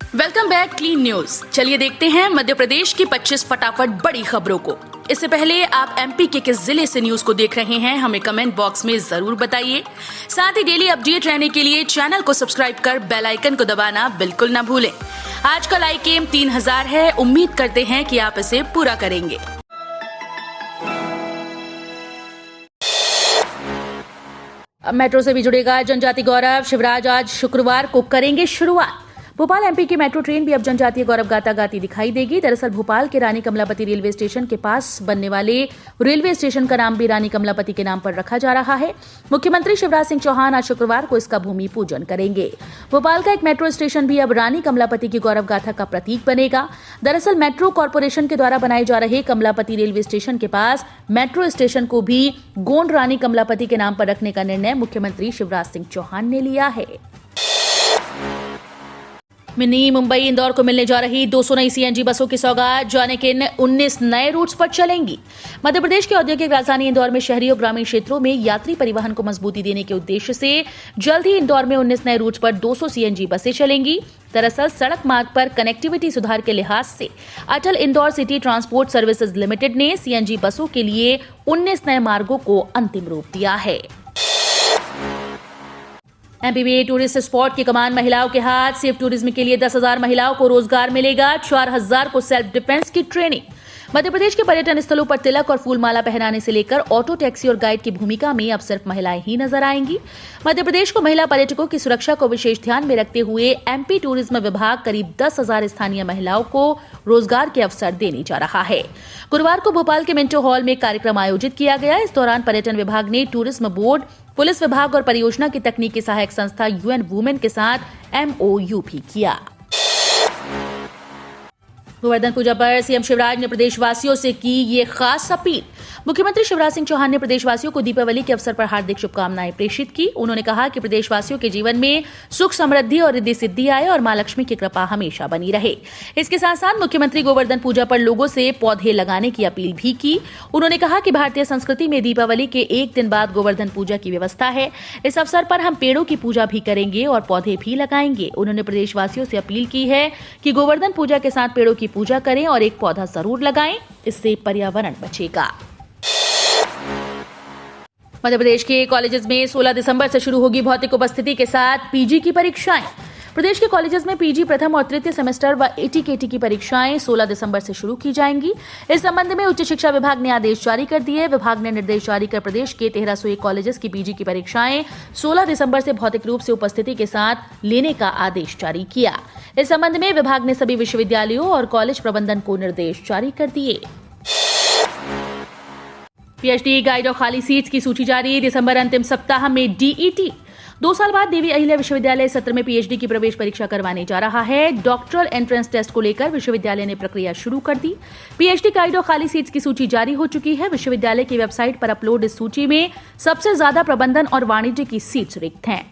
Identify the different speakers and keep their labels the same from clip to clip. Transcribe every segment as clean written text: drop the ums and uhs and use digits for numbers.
Speaker 1: Welcome back clean news. चलिए देखते हैं मध्य प्रदेश की 25 फटाफट बड़ी खबरों को। इससे पहले आप एमपी के किस जिले से न्यूज को देख रहे हैं हमें कमेंट बॉक्स में जरूर बताइए। साथ ही डेली अपडेट रहने के लिए चैनल को सब्सक्राइब कर बेल आइकन को दबाना बिल्कुल न भूलें। आज का लाइक एम 3000 है, उम्मीद करते हैं कि आप इसे पूरा करेंगे। मेट्रो से भी जुड़ेगा जनजातीय गौरव। शिवराज आज शुक्रवार को करेंगे शुरुआत। भोपाल एमपी की मेट्रो ट्रेन भी अब जनजातीय गौरव गाता गाती दिखाई देगी। दरअसल भोपाल के रानी कमलापति रेलवे स्टेशन के पास बनने वाले रेलवे स्टेशन का नाम भी रानी कमलापति के नाम पर रखा जा रहा है। मुख्यमंत्री शिवराज सिंह चौहान आज शुक्रवार को इसका भूमि पूजन करेंगे। भोपाल का एक मेट्रो स्टेशन भी अब रानी कमलापति की गौरव गाथा का प्रतीक बनेगा। दरअसल मेट्रो कॉरपोरेशन के द्वारा बनाए जा रहे कमलापति रेलवे स्टेशन के पास मेट्रो स्टेशन को भी गोंड रानी कमलापति के नाम पर रखने का निर्णय मुख्यमंत्री शिवराज सिंह चौहान ने लिया है। मिनी मुंबई इंदौर को मिलने जा रही 200 नई सीएनजी बसों की सौगात। जाने किन 19 नए रूट्स पर चलेंगी। मध्य प्रदेश की औद्योगिक राजधानी इंदौर में शहरी और ग्रामीण क्षेत्रों में यात्री परिवहन को मजबूती देने के उद्देश्य से जल्द ही इंदौर में 19 नए रूट्स पर 200 सीएनजी बसें चलेंगी। दरअसल सड़क मार्ग पर कनेक्टिविटी सुधार के लिहाज से Atal Indore city transport services limited ने सीएनजी बसों के लिए 19 नए मार्गों को अंतिम रूप दिया है। एमपी में टूरिस्ट स्पॉट की कमान महिलाओं के हाथ। सेफ टूरिज्म के लिए 10,000 महिलाओं को रोजगार मिलेगा। 4,000 को सेल्फ डिफेंस की ट्रेनिंग। मध्य प्रदेश के पर्यटन स्थलों पर तिलक और फूलमाला पहनाने से लेकर ऑटो टैक्सी और गाइड की भूमिका में अब सिर्फ महिलाएं ही नजर आएंगी। मध्य प्रदेश को महिला पर्यटकों की सुरक्षा को विशेष ध्यान में रखते हुए एमपी टूरिज्म विभाग करीब 10,000 स्थानीय महिलाओं को रोजगार के अवसर देने जा रहा है। गुरुवार को भोपाल के मिंटो हॉल में कार्यक्रम आयोजित किया गया। इस दौरान पर्यटन विभाग ने टूरिज्म बोर्ड, पुलिस विभाग और परियोजना की तकनीकी सहायक संस्था यूएन वुमेन के साथ एमओयू भी किया। गोवर्धन पूजा पर सीएम शिवराज ने प्रदेशवासियों से की ये खास अपील। मुख्यमंत्री शिवराज सिंह चौहान ने प्रदेशवासियों को दीपावली के अवसर पर हार्दिक शुभकामनाएं प्रेषित की। उन्होंने कहा कि प्रदेशवासियों के जीवन में सुख समृद्धि और रिद्धि सिद्धि आए और मां लक्ष्मी की कृपा हमेशा बनी रहे। इसके साथ साथ मुख्यमंत्री गोवर्धन पूजा पर लोगों से पौधे लगाने की अपील भी की। उन्होंने कहा कि भारतीय संस्कृति में दीपावली के एक दिन बाद गोवर्धन पूजा की व्यवस्था है। इस अवसर पर हम पेड़ों की पूजा भी करेंगे और पौधे भी लगाएंगे। उन्होंने प्रदेशवासियों से अपील की है कि गोवर्धन पूजा के साथ पेड़ों की पूजा करें और एक पौधा जरूर लगाएं, इससे पर्यावरण बचेगा। मध्य प्रदेश के कॉलेजेस में 16 दिसंबर से शुरू होगी भौतिक उपस्थिति के साथ पीजी की परीक्षाएं। प्रदेश के कॉलेजेस में पीजी प्रथम और तृतीय सेमेस्टर व एटीकेटी की परीक्षाएं 16 दिसंबर से शुरू की जाएंगी। इस संबंध में उच्च शिक्षा विभाग ने आदेश जारी कर दिए। विभाग ने निर्देश जारी कर प्रदेश के 1301 कॉलेजेस की पीजी की परीक्षाएं 16 दिसंबर से भौतिक रूप से उपस्थिति के साथ लेने का आदेश जारी किया। इस संबंध में विभाग ने सभी विश्वविद्यालयों और कॉलेज प्रबंधन को निर्देश जारी कर दिए। पीएचडी गाइड और खाली सीट्स की सूची जारी। दिसंबर अंतिम सप्ताह में डीईटी। 2 साल बाद देवी अहिल्या विश्वविद्यालय सत्र में पीएचडी की प्रवेश परीक्षा करवाने जा रहा है। डॉक्टरल एंट्रेंस टेस्ट को लेकर विश्वविद्यालय ने प्रक्रिया शुरू कर दी। पीएचडी गाइड और खाली सीट्स की सूची जारी हो चुकी है। विश्वविद्यालय की वेबसाइट पर अपलोड इस सूची में सबसे ज्यादा प्रबंधन और वाणिज्य की सीट्स रिक्त हैं।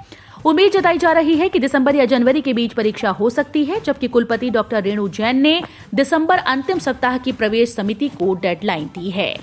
Speaker 1: उम्मीद जताई जा रही है कि दिसंबर या जनवरी के बीच परीक्षा हो सकती है, जबकि कुलपति डॉक्टर रेणु जैन ने दिसंबर अंतिम सप्ताह की प्रवेश समिति को डेडलाइन दी है।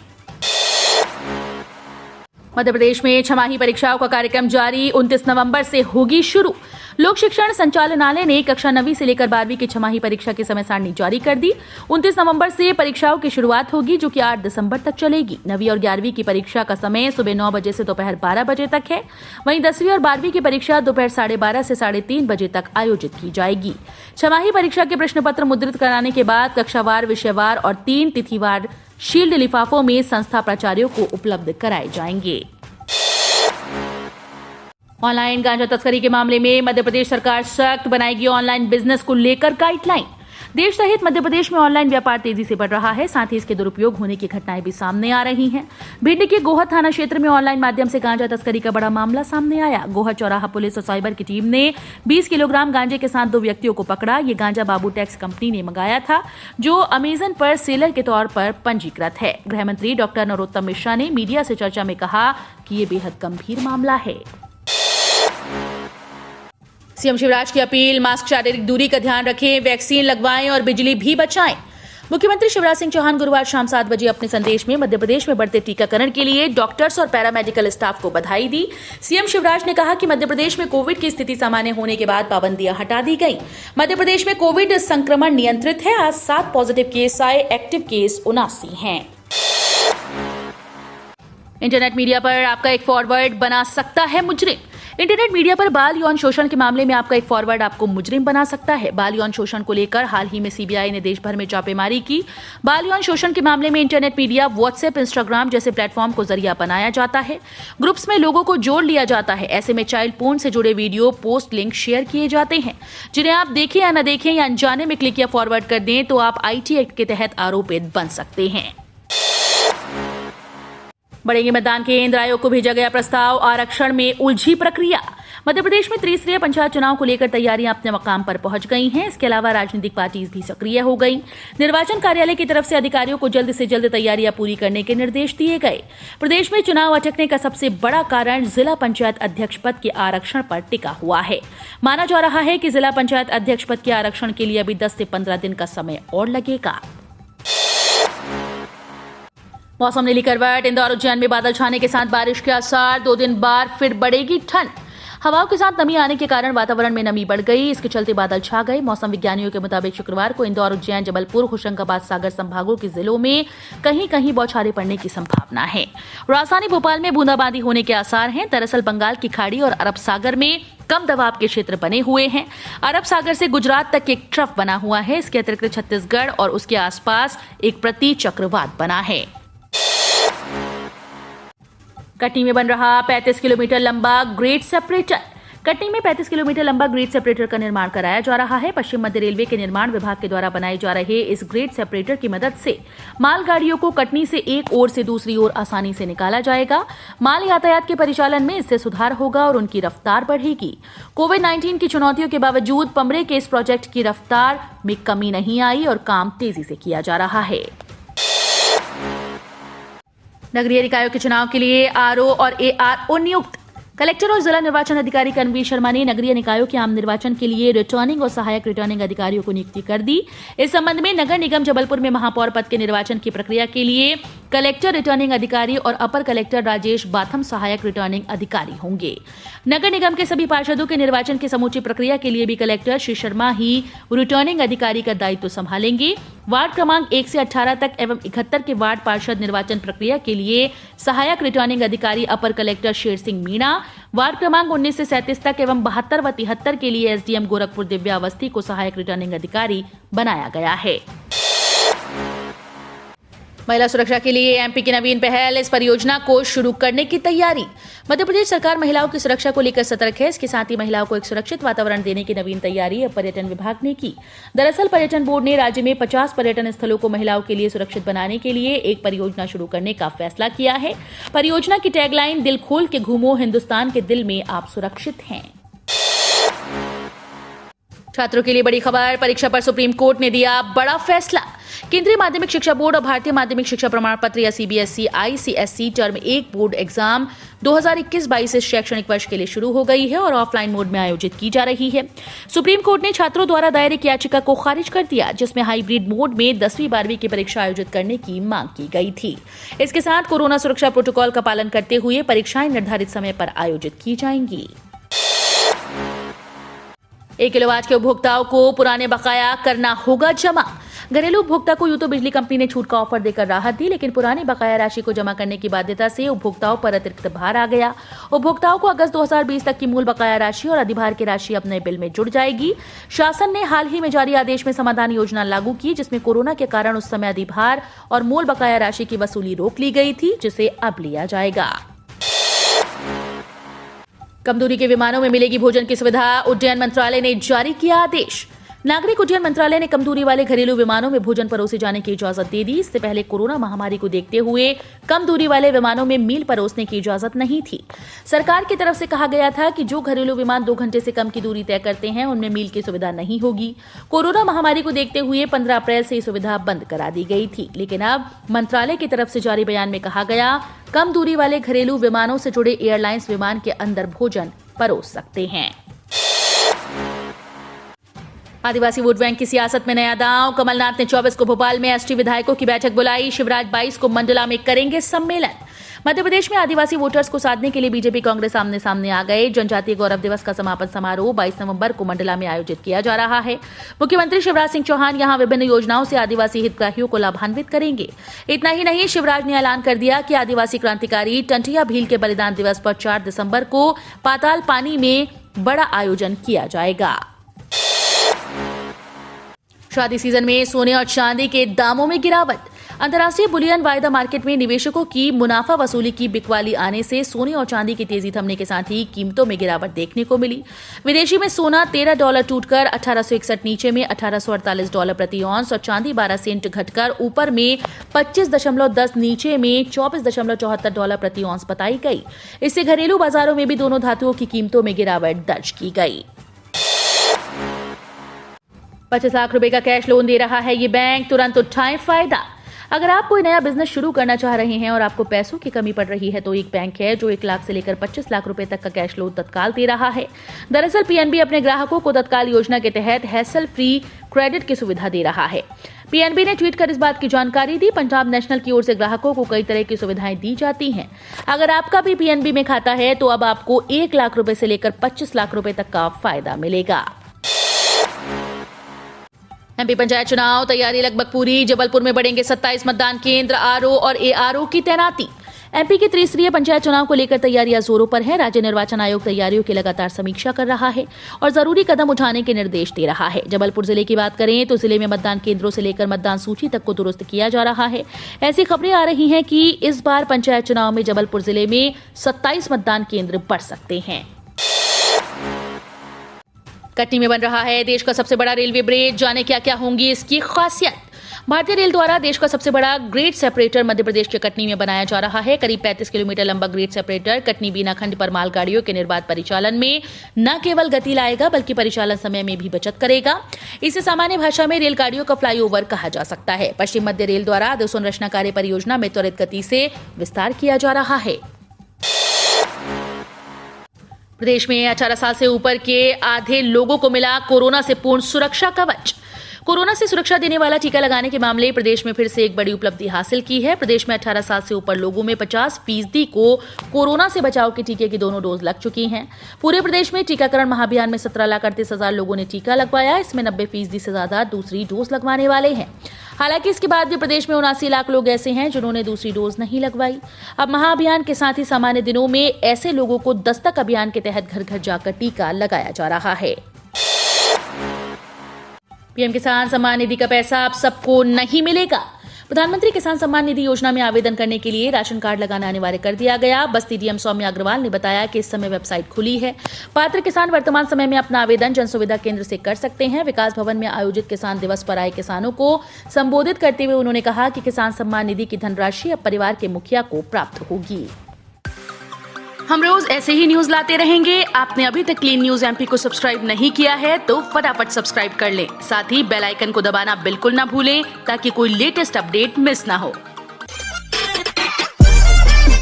Speaker 1: मध्य प्रदेश में छमाही परीक्षाओं का कार्यक्रम जारी। 29 नवंबर से होगी शुरू। लोक शिक्षण संचालनालय ने कक्षा 9वीं से लेकर 12वीं की छमाही परीक्षा की समय सारणी जारी कर दी। 29 नवंबर से परीक्षाओं की शुरुआत होगी, जो कि 8 दिसंबर तक चलेगी। 9वीं और 11वीं की परीक्षा का समय सुबह 9 बजे से दोपहर 12 बजे तक है। वहीं 10वीं और 12वीं की परीक्षा दोपहर 12:30 से 3:30 बजे तक आयोजित की जाएगी। छमाही परीक्षा के प्रश्न पत्र मुद्रित कराने के बाद कक्षावार, विषयवार और 3 तिथिवार शील्ड लिफाफों में संस्था प्राचार्यों को उपलब्ध कराए जाएंगे। ऑनलाइन गांजा तस्करी के मामले में मध्य प्रदेश सरकार सख्त बनाएगी। ऑनलाइन बिजनेस को लेकर गाइडलाइन। देश सहित मध्य प्रदेश में ऑनलाइन व्यापार तेजी से बढ़ रहा है। साथ ही इसके दुरुपयोग होने की घटनाएं भी सामने आ रही हैं। भिंड के गोहद थाना क्षेत्र में ऑनलाइन माध्यम से गांजा तस्करी का बड़ा मामला सामने आया। गोहद चौराहा पुलिस और साइबर की टीम ने 20 किलोग्राम गांजे के साथ 2 व्यक्तियों को पकड़ा। ये गांजा बाबू टैक्स कंपनी ने मंगाया था, जो अमेजन पर सेलर के तौर पर पंजीकृत है। गृह मंत्री डॉक्टर नरोत्तम मिश्रा ने मीडिया से चर्चा में कहा कि ये बेहद गंभीर मामला है। सीएम शिवराज की अपील, मास्क, शारीरिक दूरी का ध्यान रखें, वैक्सीन लगवाएं और बिजली भी बचाएं। मुख्यमंत्री शिवराज सिंह चौहान गुरुवार शाम 7 बजे अपने संदेश में मध्य प्रदेश में बढ़ते टीकाकरण के लिए डॉक्टर्स और पैरामेडिकल स्टाफ को बधाई दी। सीएम शिवराज ने कहा कि मध्य प्रदेश में कोविड की स्थिति सामान्य होने के बाद पाबंदियां हटा दी गई। मध्य प्रदेश में कोविड संक्रमण नियंत्रित है। आज 7 पॉजिटिव केस आए, एक्टिव केस 79 हैं। इंटरनेट मीडिया पर आपका एक फॉरवर्ड बना सकता है मुजरिम। इंटरनेट मीडिया पर बाल यौन शोषण के मामले में आपका एक फॉरवर्ड आपको मुजरिम बना सकता है। बाल यौन शोषण को लेकर हाल ही में सीबीआई ने देश भर में छापेमारी की। बाल यौन शोषण के मामले में इंटरनेट मीडिया, व्हाट्सएप, इंस्टाग्राम जैसे प्लेटफॉर्म को जरिया बनाया जाता है। ग्रुप्स में लोगों को जोड़ लिया जाता है। ऐसे में चाइल्ड पोर्न से जुड़े वीडियो, पोस्ट, लिंक शेयर किए जाते हैं, जिन्हें आप देखें या न देखें या अनजाने में क्लिक या फॉरवर्ड कर दें तो आप आईटी एक्ट के तहत आरोपित बन सकते हैं। बढ़ेंगे मतदान केंद्र, आयोग को भेजा गया प्रस्ताव, आरक्षण में उलझी प्रक्रिया। मध्य प्रदेश में त्रिस्तरीय पंचायत चुनाव को लेकर तैयारियां अपने मकाम पर पहुंच गई हैं। इसके अलावा राजनीतिक पार्टीज भी सक्रिय हो गई। निर्वाचन कार्यालय की तरफ से अधिकारियों को जल्द से जल्द तैयारियां पूरी करने के निर्देश दिए गए। प्रदेश में चुनाव अटकने का सबसे बड़ा कारण जिला पंचायत अध्यक्ष पद के आरक्षण पर टिका हुआ है। माना जा रहा है कि जिला पंचायत अध्यक्ष पद के आरक्षण के लिए अभी 10 से 15 दिन का समय और लगेगा। मौसम ने ली करवट, इंदौर उज्जैन में बादल छाने के साथ बारिश के आसार। 2 दिन बाद फिर बढ़ेगी ठंड। हवाओं के साथ नमी आने के कारण वातावरण में नमी बढ़ गई। इसके चलते बादल छा गए। मौसम विज्ञानियों के मुताबिक शुक्रवार को इंदौर, उज्जैन, जबलपुर, होशंगाबाद, सागर संभागों के जिलों में कहीं कहीं बौछारें पड़ने की संभावना है। राजधानी भोपाल में बूंदाबांदी होने के आसार हैं। दरअसल बंगाल की खाड़ी और अरब सागर में कम दबाव के क्षेत्र बने हुए हैं। अरब सागर से गुजरात तक एक ट्रफ बना हुआ है। इसके अतिरिक्त छत्तीसगढ़ और उसके आसपास एक प्रति चक्रवात बना है। कटनी में बन रहा 35 किलोमीटर लंबा ग्रेड सेपरेटर। कटनी में 35 किलोमीटर लंबा ग्रेड सेपरेटर का निर्माण कराया जा रहा है। पश्चिम मध्य रेलवे के निर्माण विभाग के द्वारा बनाए जा रहे इस ग्रेड सेपरेटर की मदद से मालगाड़ियों को कटनी से एक ओर से दूसरी ओर आसानी से निकाला जाएगा। माल यातायात के परिचालन में इससे सुधार होगा और उनकी रफ्तार बढ़ेगी। कोविड-19 की चुनौतियों के बावजूद पमरे के इस प्रोजेक्ट की रफ्तार में कमी नहीं आई और काम तेजी से किया जा रहा है। नगरीय निकायों के चुनाव के लिए आरओ और एआरओ नियुक्त। कलेक्टर और जिला निर्वाचन अधिकारी करणवीर शर्मा ने नगरीय निकायों के आम निर्वाचन के लिए रिटर्निंग और सहायक रिटर्निंग अधिकारियों को नियुक्ति कर दी। इस संबंध में नगर निगम जबलपुर में महापौर पद के निर्वाचन की प्रक्रिया के लिए कलेक्टर रिटर्निंग अधिकारी और अपर कलेक्टर राजेश बाथम सहायक रिटर्निंग अधिकारी होंगे। नगर निगम के सभी पार्षदों के निर्वाचन की समूची प्रक्रिया के लिए भी कलेक्टर श्री शर्मा ही रिटर्निंग अधिकारी का दायित्व संभालेंगे। वार्ड क्रमांक 1 से 18 तक एवं 71 के वार्ड पार्षद निर्वाचन प्रक्रिया के लिए सहायक रिटर्निंग अधिकारी अपर कलेक्टर शेर सिंह मीणा, वार्ड क्रमांक 19 से 37 तक एवं 72 व 73 के लिए एसडीएम गोरखपुर दिव्या अवस्थी को सहायक रिटर्निंग अधिकारी बनाया गया है। महिला सुरक्षा के लिए एमपी की नवीन पहल, इस परियोजना को शुरू करने की तैयारी। मध्य प्रदेश सरकार महिलाओं की सुरक्षा को लेकर सतर्क है। इसके साथ ही महिलाओं को एक सुरक्षित वातावरण देने की नवीन तैयारी अब पर्यटन विभाग ने की। दरअसल पर्यटन बोर्ड ने राज्य में 50 पर्यटन स्थलों को महिलाओं के लिए सुरक्षित बनाने के लिए एक परियोजना शुरू करने का फैसला किया है। परियोजना की टैगलाइन दिल खोल के घूमो, हिंदुस्तान के दिल में आप सुरक्षित हैं। छात्रों के लिए बड़ी खबर, परीक्षा पर सुप्रीम कोर्ट ने दिया बड़ा फैसला। केंद्रीय माध्यमिक शिक्षा बोर्ड और भारतीय माध्यमिक शिक्षा प्रमाण पत्र या CBSE ICSE term 1 board exam 2021-22 इस शैक्षणिक वर्ष के लिए शुरू हो गई है और ऑफलाइन मोड में आयोजित की जा रही है। सुप्रीम कोर्ट ने छात्रों द्वारा दायर एक याचिका को खारिज कर दिया, जिसमें हाइब्रिड मोड में 10वीं 12वीं की परीक्षा आयोजित करने की मांग की गई थी। इसके साथ कोरोना सुरक्षा प्रोटोकॉल का पालन करते हुए परीक्षाएं निर्धारित समय पर आयोजित की जाएंगी। 1 किलोवाट के उपभोक्ताओं को पुराने बकाया करना होगा जमा। घरेलू उपभोक्ता को यूं तो बिजली कंपनी ने छूट का ऑफर देकर राहत दी, लेकिन पुरानी बकाया राशि को जमा करने की बाध्यता से उपभोक्ताओं पर अतिरिक्त भार आ गया। उपभोक्ताओं को अगस्त 2020 तक की मूल बकाया राशि और अधिभार की राशि अपने बिल में जुड़ जाएगी। शासन ने हाल ही में जारी आदेश में समाधान योजना लागू की, जिसमें कोरोना के कारण उस समय अधिभार और मूल बकाया राशि की वसूली रोक ली गई थी, जिसे अब लिया जाएगा। कम दूरी के विमानों में मिलेगी भोजन की सुविधा, उड्डयन मंत्रालय ने जारी किया आदेश। नागरिक उड्डयन मंत्रालय ने कम दूरी वाले घरेलू विमानों में भोजन परोसे जाने की इजाजत दे दी। इससे पहले कोरोना महामारी को देखते हुए कम दूरी वाले विमानों में मील परोसने की इजाजत नहीं थी। सरकार की तरफ से कहा गया था कि जो घरेलू विमान 2 घंटे से कम की दूरी तय करते हैं उनमें मील की सुविधा नहीं होगी। कोरोना महामारी को देखते हुए 15 अप्रैल से ये सुविधा बंद करा दी गई थी, लेकिन अब मंत्रालय की तरफ से जारी बयान में कहा गया, कम दूरी वाले घरेलू विमानों से जुड़े एयरलाइंस विमान के अंदर भोजन परोस सकते हैं। आदिवासी वोट बैंक की सियासत में नया दांव। कमलनाथ ने 24 को भोपाल में एसटी विधायकों की बैठक बुलाई। शिवराज 22 को मंडला में करेंगे सम्मेलन। मध्य प्रदेश में आदिवासी वोटर्स को साधने के लिए बीजेपी कांग्रेस आमने सामने आ गए। जनजातीय गौरव दिवस का समापन समारोह 22 नवंबर को मंडला में आयोजित किया जा रहा है। मुख्यमंत्री शिवराज सिंह चौहान यहां विभिन्न योजनाओं से आदिवासी हितग्राहियों को लाभान्वित करेंगे। इतना ही नहीं, शिवराज ने ऐलान कर दिया कि आदिवासी क्रांतिकारी टंटिया भील के बलिदान दिवस पर 4 दिसंबर को पाताल पानी में बड़ा आयोजन किया जाएगा। शादी सीजन में सोने और चांदी के दामों में गिरावट। अंतर्राष्ट्रीय बुलियन वायदा मार्केट में निवेशकों की मुनाफा वसूली की बिकवाली आने से सोने और चांदी की तेजी थमने के साथ ही कीमतों में गिरावट देखने को मिली। विदेशी में सोना $13 टूटकर 1861 नीचे में $1848 प्रति औंस और चांदी 12 सेंट घटकर ऊपर में 25.10 नीचे में $24.74 प्रति औंस बताई गई। इससे घरेलू बाजारों में भी दोनों धातुओं की कीमतों में गिरावट दर्ज की गई। 25 लाख रुपए का कैश लोन दे रहा है ये बैंक, तुरंत उठाएं फायदा। अगर आप कोई नया बिजनेस शुरू करना चाह रहे हैं और आपको पैसों की कमी पड़ रही है तो एक बैंक है जो 1 लाख से लेकर 25 लाख रुपए तक का कैश लोन तत्काल दे रहा है। दरअसल पीएनबी अपने ग्राहकों को तत्काल योजना के तहत हैसल फ्री क्रेडिट की सुविधा दे रहा है। पीएनबी ने ट्वीट कर इस बात की जानकारी दी। पंजाब नेशनल की ओर से ग्राहकों को कई तरह की सुविधाएं दी जाती हैं। अगर आपका भी पीएनबी में खाता है तो अब आपको 1 लाख रुपए से लेकर 25 लाख रुपए तक का फायदा मिलेगा। एमपी पंचायत चुनाव तैयारी लगभग पूरी। जबलपुर में बढ़ेंगे 27 मतदान केंद्र। आरओ और एआरओ की तैनाती। एमपी के त्रिस्तरीय पंचायत चुनाव को लेकर तैयारियां जोरों पर है। राज्य निर्वाचन आयोग तैयारियों की लगातार समीक्षा कर रहा है और जरूरी कदम उठाने के निर्देश दे रहा है। जबलपुर जिले की बात करें तो जिले में मतदान केंद्रों से लेकर मतदान सूची तक को दुरुस्त किया जा रहा है। ऐसी खबरें आ रही हैं कि इस बार पंचायत चुनाव में जबलपुर जिले में 27 मतदान केंद्र बढ़ सकते हैं। कटनी में बन रहा है देश का सबसे बड़ा रेलवे ब्रिज। जाने क्या क्या होंगी इसकी खासियत। भारतीय रेल द्वारा देश का सबसे बड़ा ग्रेड सेपरेटर मध्य प्रदेश के कटनी में बनाया जा रहा है। करीब 35 किलोमीटर लंबा ग्रेड सेपरेटर कटनी बीना खंड पर मालगाड़ियों के निर्बाध परिचालन में न केवल गति लाएगा बल्कि परिचालन समय में भी बचत करेगा। इसे सामान्य भाषा में रेलगाड़ियों का फ्लाईओवर कहा जा सकता है। पश्चिम मध्य रेल द्वारा अधोसंरचना कार्य परियोजना में त्वरित गति से विस्तार किया जा रहा है। प्रदेश में 18 साल से ऊपर के आधे लोगों को मिला कोरोना से पूर्ण सुरक्षा कवच। कोरोना से सुरक्षा देने वाला टीका लगाने के मामले प्रदेश में फिर से एक बड़ी उपलब्धि हासिल की है। प्रदेश में 18 साल से ऊपर लोगों में 50% को कोरोना से बचाव के टीके की दोनों डोज लग चुकी हैं। पूरे प्रदेश में टीकाकरण महाअभियान में 17,38,000 लोगों ने टीका लगवाया। इसमें 90% से ज्यादा दूसरी डोज लगवाने वाले हैं। हालांकि इसके बाद भी प्रदेश में 79 लाख लोग ऐसे हैं जिन्होंने दूसरी डोज नहीं लगवाई। अब महाअभियान के साथ ही सामान्य दिनों में ऐसे लोगों को दस्तक अभियान के तहत घर घर जाकर टीका लगाया जा रहा है। पीएम किसान सम्मान निधि का पैसा अब सबको नहीं मिलेगा। प्रधानमंत्री किसान सम्मान निधि योजना में आवेदन करने के लिए राशन कार्ड लगाना अनिवार्य कर दिया गया। बस्ती डीएम सौम्या अग्रवाल ने बताया कि इस समय वेबसाइट खुली है। पात्र किसान वर्तमान समय में अपना आवेदन जन सुविधा केंद्र से कर सकते हैं। विकास भवन में आयोजित किसान दिवस पर आए किसानों को संबोधित करते हुए उन्होंने कहा कि किसान सम्मान निधि की धनराशि अब परिवार के मुखिया को प्राप्त होगी। हम रोज ऐसे ही न्यूज लाते रहेंगे। आपने अभी तक क्लीन न्यूज एमपी को सब्सक्राइब नहीं किया है तो फटाफट सब्सक्राइब कर लें। साथ ही बेल आइकन को दबाना बिल्कुल ना भूलें ताकि कोई लेटेस्ट अपडेट मिस ना हो।